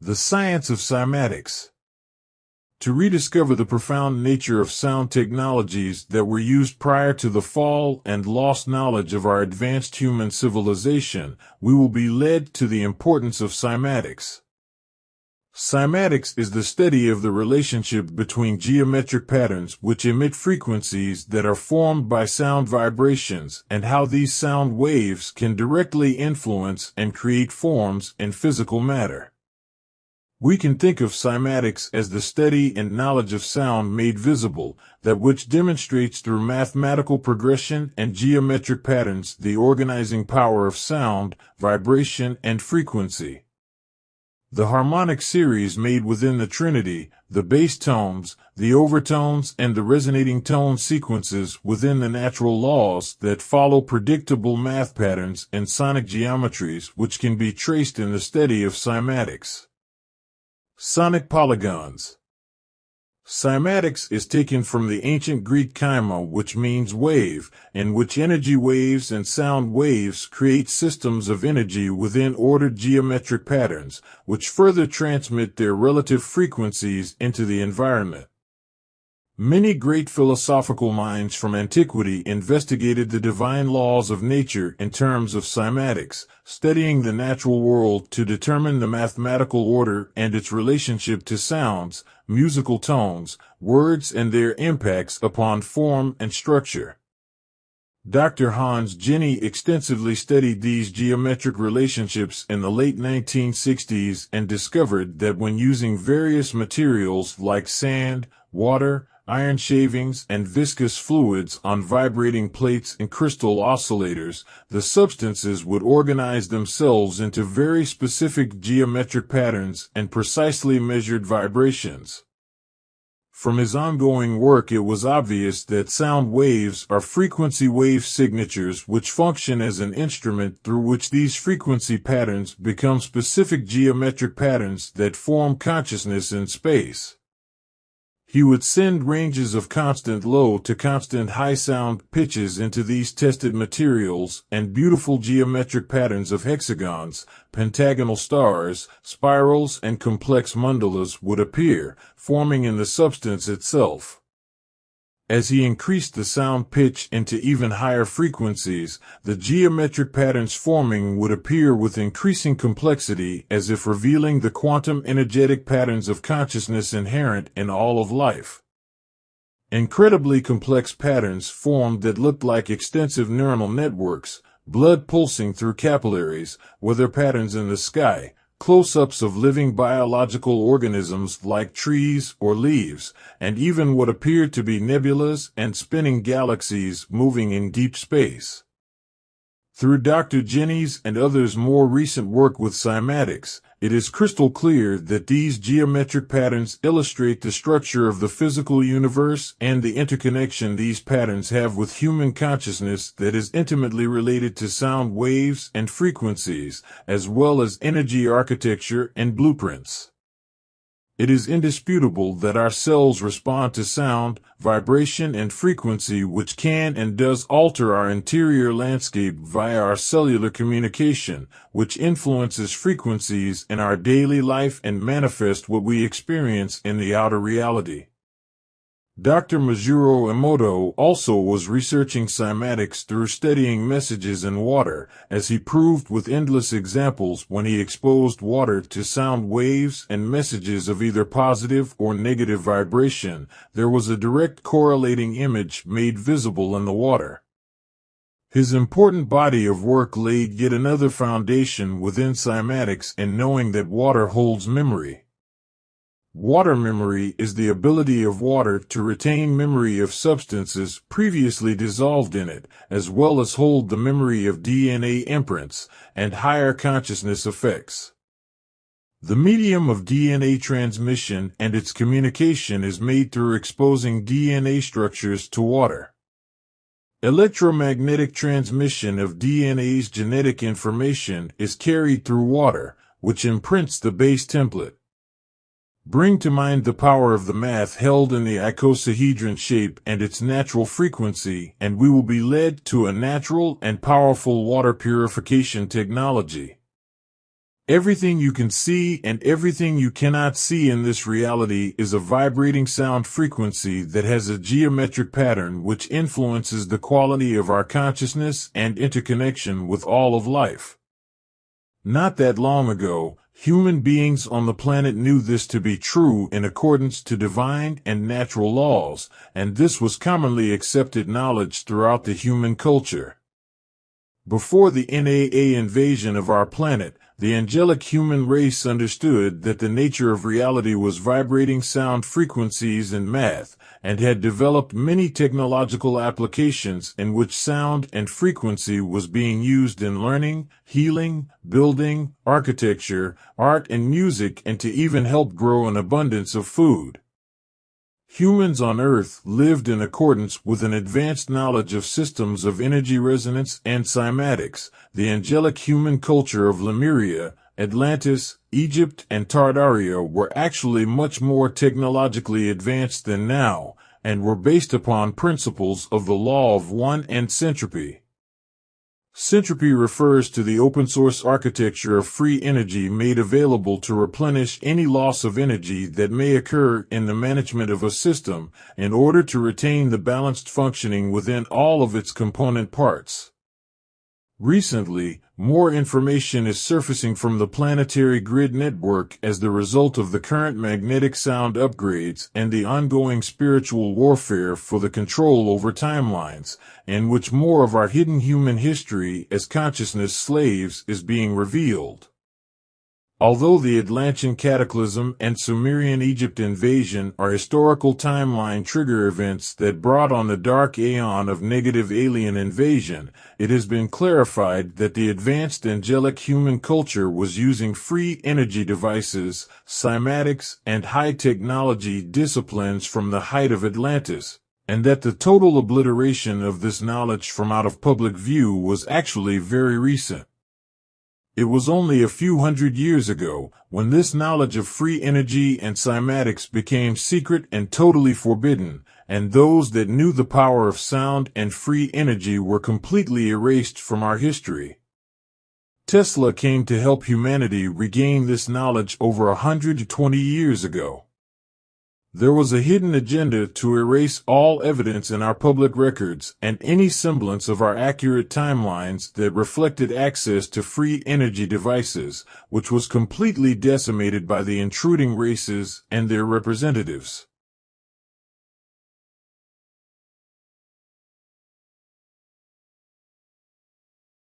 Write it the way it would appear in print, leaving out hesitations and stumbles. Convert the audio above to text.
The Science of Cymatics. To rediscover the profound nature of sound technologies that were used prior to the fall and lost knowledge of our advanced human civilization, we will be led to the importance of cymatics. Cymatics is the study of the relationship between geometric patterns which emit frequencies that are formed by sound vibrations and how these sound waves can directly influence and create forms in physical matter. We can think of cymatics as the study and knowledge of sound made visible, that which demonstrates through mathematical progression and geometric patterns the organizing power of sound, vibration, and frequency. The harmonic series made within the trinity, the bass tones, the overtones, and the resonating tone sequences within the natural laws that follow predictable math patterns and sonic geometries which can be traced in the study of cymatics. Sonic polygons. Cymatics is taken from the ancient Greek chyma, which means wave, in which energy waves and sound waves create systems of energy within ordered geometric patterns, which further transmit their relative frequencies into the environment. Many great philosophical minds from antiquity investigated the divine laws of nature in terms of cymatics, studying the natural world to determine the mathematical order and its relationship to sounds, musical tones, words, and their impacts upon form and structure. Dr. Hans Jenny extensively studied these geometric relationships in the late 1960s and discovered that when using various materials like sand, water, iron shavings, and viscous fluids on vibrating plates and crystal oscillators, the substances would organize themselves into very specific geometric patterns and precisely measured vibrations. From his ongoing work, it was obvious that sound waves are frequency wave signatures which function as an instrument through which these frequency patterns become specific geometric patterns that form consciousness in space. He would send ranges of constant low to constant high sound pitches into these tested materials, and beautiful geometric patterns of hexagons, pentagonal stars, spirals, and complex mandalas would appear, forming in the substance itself. As he increased the sound pitch into even higher frequencies, the geometric patterns forming would appear with increasing complexity, as if revealing the quantum energetic patterns of consciousness inherent in all of life. Incredibly complex patterns formed that looked like extensive neuronal networks, blood pulsing through capillaries, weather patterns in the sky, close-ups of living biological organisms like trees or leaves, and even what appeared to be nebulas and spinning galaxies moving in deep space. Through Dr. Jenny's and others' more recent work with cymatics, it is crystal clear that these geometric patterns illustrate the structure of the physical universe and the interconnection these patterns have with human consciousness that is intimately related to sound waves and frequencies, as well as energy architecture and blueprints. It is indisputable that our cells respond to sound, vibration, and frequency, which can and does alter our interior landscape via our cellular communication, which influences frequencies in our daily life and manifest what we experience in the outer reality. Dr. Mazuro Emoto also was researching cymatics through studying messages in water, as he proved with endless examples when he exposed water to sound waves and messages of either positive or negative vibration. There was a direct correlating image made visible in the water. His important body of work laid yet another foundation within cymatics in knowing that water holds memory. Water memory is the ability of water to retain memory of substances previously dissolved in it, as well as hold the memory of DNA imprints and higher consciousness effects. The medium of DNA transmission and its communication is made through exposing DNA structures to water. Electromagnetic transmission of DNA's genetic information is carried through water, which imprints the base template. Bring to mind the power of the math held in the icosahedron shape and its natural frequency, and we will be led to a natural and powerful water purification technology. Everything you can see and everything you cannot see in this reality is a vibrating sound frequency that has a geometric pattern which influences the quality of our consciousness and interconnection with all of life. Not that long ago, human beings on the planet knew this to be true in accordance to divine and natural laws, and this was commonly accepted knowledge throughout the human culture. Before the NAA invasion of our planet, the angelic human race understood that the nature of reality was vibrating sound frequencies and math, and had developed many technological applications in which sound and frequency was being used in learning, healing, building, architecture, art and music, and to even help grow an abundance of food. Humans on Earth lived in accordance with an advanced knowledge of systems of energy resonance and cymatics. The angelic human culture of Lemuria, Atlantis, Egypt, and Tartaria were actually much more technologically advanced than now, and were based upon principles of the law of one and centropy. Centropy refers to the open-source architecture of free energy made available to replenish any loss of energy that may occur in the management of a system in order to retain the balanced functioning within all of its component parts. Recently, more information is surfacing from the planetary grid network as the result of the current magnetic sound upgrades and the ongoing spiritual warfare for the control over timelines, in which more of our hidden human history as consciousness slaves is being revealed. Although the Atlantean cataclysm and Sumerian Egypt invasion are historical timeline trigger events that brought on the dark aeon of negative alien invasion, it has been clarified that the advanced angelic human culture was using free energy devices, cymatics, and high technology disciplines from the height of Atlantis, and that the total obliteration of this knowledge from out of public view was actually very recent. It was only a few hundred years ago when this knowledge of free energy and cymatics became secret and totally forbidden, and those that knew the power of sound and free energy were completely erased from our history. Tesla came to help humanity regain this knowledge over 120 years ago. There was a hidden agenda to erase all evidence in our public records and any semblance of our accurate timelines that reflected access to free energy devices, which was completely decimated by the intruding races and their representatives.